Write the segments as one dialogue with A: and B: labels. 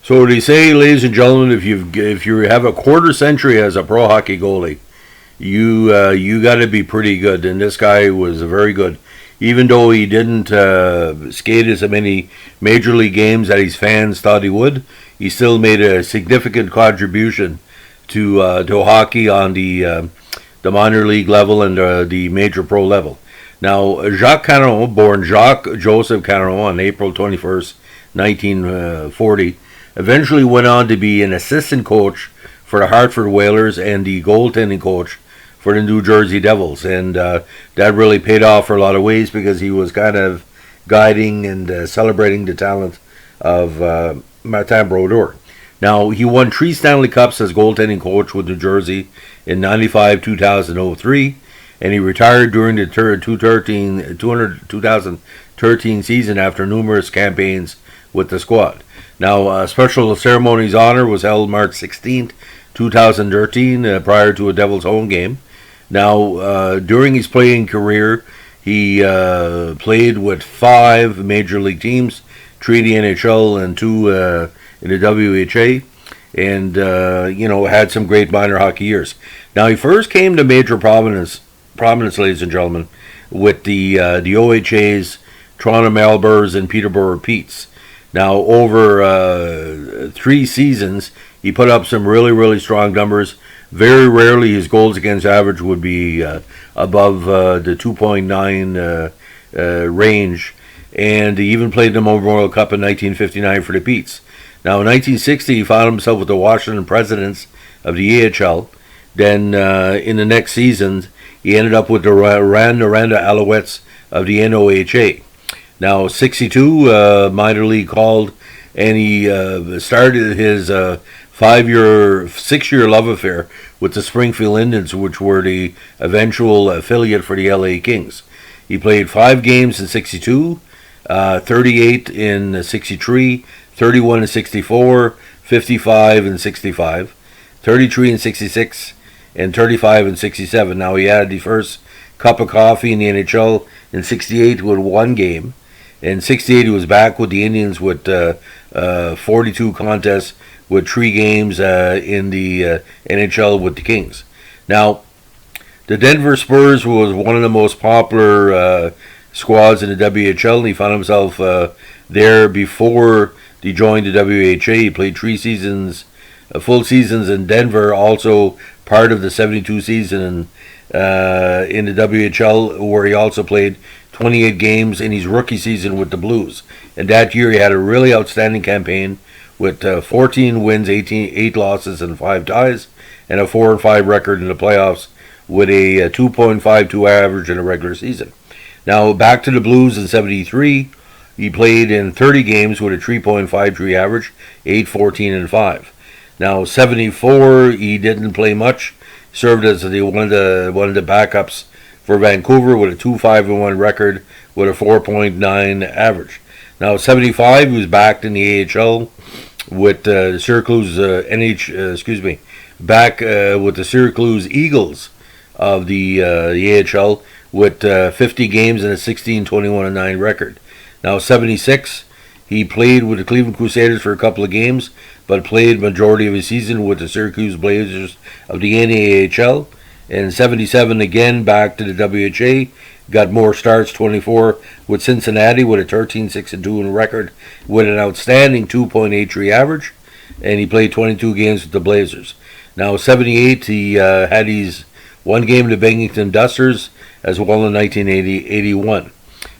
A: So they say, ladies and gentlemen, if you have a quarter century as a pro hockey goalie, you got to be pretty good. And this guy was very good, even though he didn't skate as many major league games that his fans thought he would. He still made a significant contribution to hockey on the minor league level and the major pro level. Now, Jacques Caron, born Jacques Joseph Caron on April 21st, 1940, eventually went on to be an assistant coach for the Hartford Whalers and the goaltending coach for the New Jersey Devils. And that really paid off for a lot of ways because he was kind of guiding and celebrating the talent of Martin Brodeur. Now, he won 3 Stanley Cups as goaltending coach with New Jersey in 95, 2003, and he retired during the 2013 season after numerous campaigns with the squad. Now, a special ceremony's honor was held March 16th, 2013, prior to a Devils home game. Now, during his playing career, he played with 5 major league teams, 3 in the NHL and 2 in the WHA, and had some great minor hockey years. Now, he first came to major prominence, ladies and gentlemen, with the OHA's Toronto Marlboros and Peterborough Petes. Now, over 3 seasons, he put up some really, really strong numbers. Very rarely his goals against average would be above the 2.9 range, and he even played the Memorial Cup in 1959 for the Petes. Now, in 1960, he found himself with the Washington Presidents of the AHL. Then, in the next season, he ended up with the Rwanda Alouettes of the NOHA. Now, 62, minor league called, and he started his 6-year love affair with the Springfield Indians, which were the eventual affiliate for the LA Kings. He played 5 games in 62, 38 in 63, 31 in 64, 55 in 65, 33 in 66, and 35 in 67. Now, he had the first cup of coffee in the NHL in 68 with 1 game. In 68, he was back with the Indians with 42 contests with 3 games in the NHL with the Kings. Now, the Denver Spurs was one of the most popular squads in the WHL, and he found himself there before he joined the WHA. He played 3 seasons, full seasons in Denver, also part of the 72 season in the WHL, where he also played 28 games in his rookie season with the Blues. And that year he had a really outstanding campaign with 14 wins, 8 losses, and 5 ties, and a 4-5 record in the playoffs with a 2.52 average in a regular season. Now, back to the Blues in 73, he played in 30 games with a 3.53 average, 8, 14, and 5. Now, 74, he didn't play much, served as one of the backups for Vancouver with a 2-5-1 record with a 4.9 average. Now, 75, he was back in the AHL with the Syracuse with the Syracuse Eagles of the AHL with 50 games and a 16-21-9 record. Now, 76, he played with the Cleveland Crusaders for a couple of games, but played majority of his season with the Syracuse Blazers of the NAHL. And 77, again, back to the WHA, got more starts, 24, with Cincinnati with a 13-6-2 record with an outstanding 2.83 average, and he played 22 games with the Blazers. Now, 78, he had his 1 game with the Bennington Dusters as well in 1981.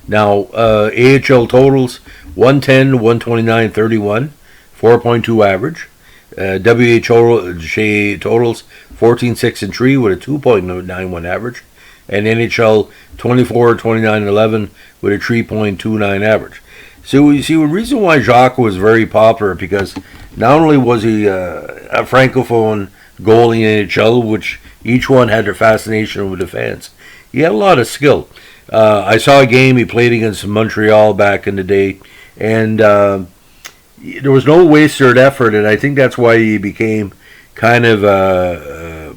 A: Now, AHL totals, 110, 129, 31, 4.2 average. WHA totals, 14, 6, and 3 with a 2.91 average. And NHL 24, 29, 11 with a 3.29 average. So you see, the reason why Jacques was very popular, because not only was he a francophone goalie in NHL, which each one had their fascination with the fans, he had a lot of skill. I saw a game he played against Montreal back in the day, and there was no wasted effort, and I think that's why he became kind of a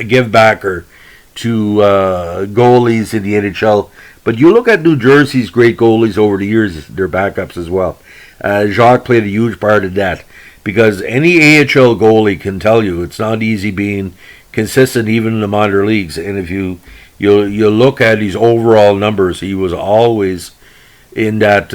A: give-backer to goalies in the NHL. But you look at New Jersey's great goalies over the years, their backups as well. Jacques played a huge part in that, because any AHL goalie can tell you it's not easy being consistent even in the minor leagues. And if you look at his overall numbers, he was always in that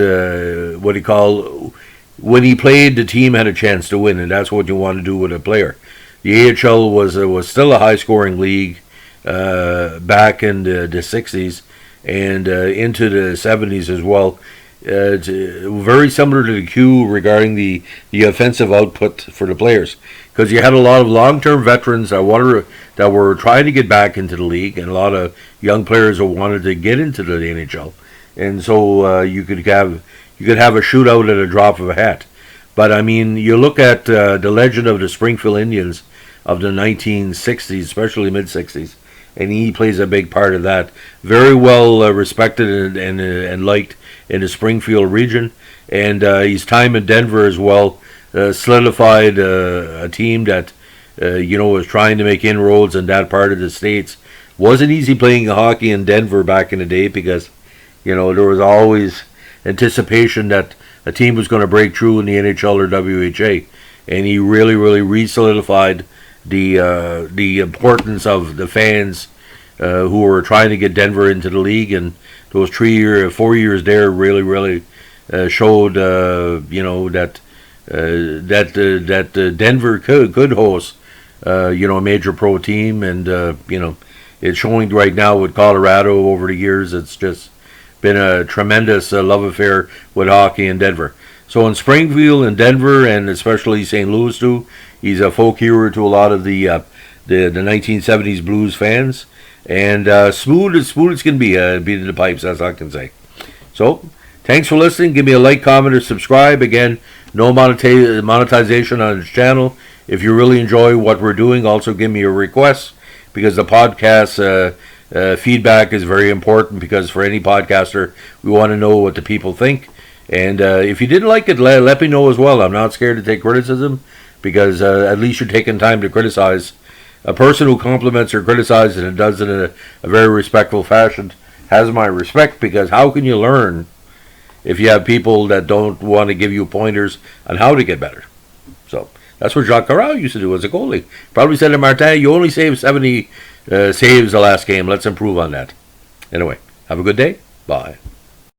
A: when he played, the team had a chance to win, and that's what you want to do with a player. The AHL was still a high scoring league back in the 60s and into the 70s as well. It's very similar to the Q regarding the offensive output for the players, because you had a lot of long-term veterans that were trying to get back into the league, and a lot of young players who wanted to get into the NHL, and so you could have a shootout at a drop of a hat. But I mean, you look at the legend of the Springfield Indians of the 1960s, especially mid-60s, and he plays a big part of that. Very well respected and liked in the Springfield region, and his time in Denver as well solidified a team that was trying to make inroads in that part of the states. Wasn't easy playing hockey in Denver back in the day, because there was always anticipation that a team was going to break through in the NHL or WHA, and he really, really re-solidified the importance of the fans who were trying to get Denver into the league, and those 4 years there really, really showed that Denver could host a major pro team, and it's showing right now with Colorado over the years. It's just been a tremendous love affair with hockey in Denver. So in Springfield and Denver, and especially St. Louis too, he's a folk hero to a lot of the 1970s Blues fans, and smooth as can be beating the pipes, as I can say. So thanks for listening. Give me a like, comment, or subscribe. Again, no monetization on this channel. If you really enjoy what we're doing, also give me a request, because the podcast feedback is very important, because for any podcaster, we want to know what the people think. And if you didn't like it, let me know as well. I'm not scared to take criticism, because at least you're taking time to criticize. A person who compliments or criticizes and does it in a very respectful fashion has my respect, because how can you learn if you have people that don't want to give you pointers on how to get better? So that's what Jacques Caron used to do as a goalie. Probably said to Martin, you only saved 70 saves the last game. Let's improve on that. Anyway, have a good day. Bye.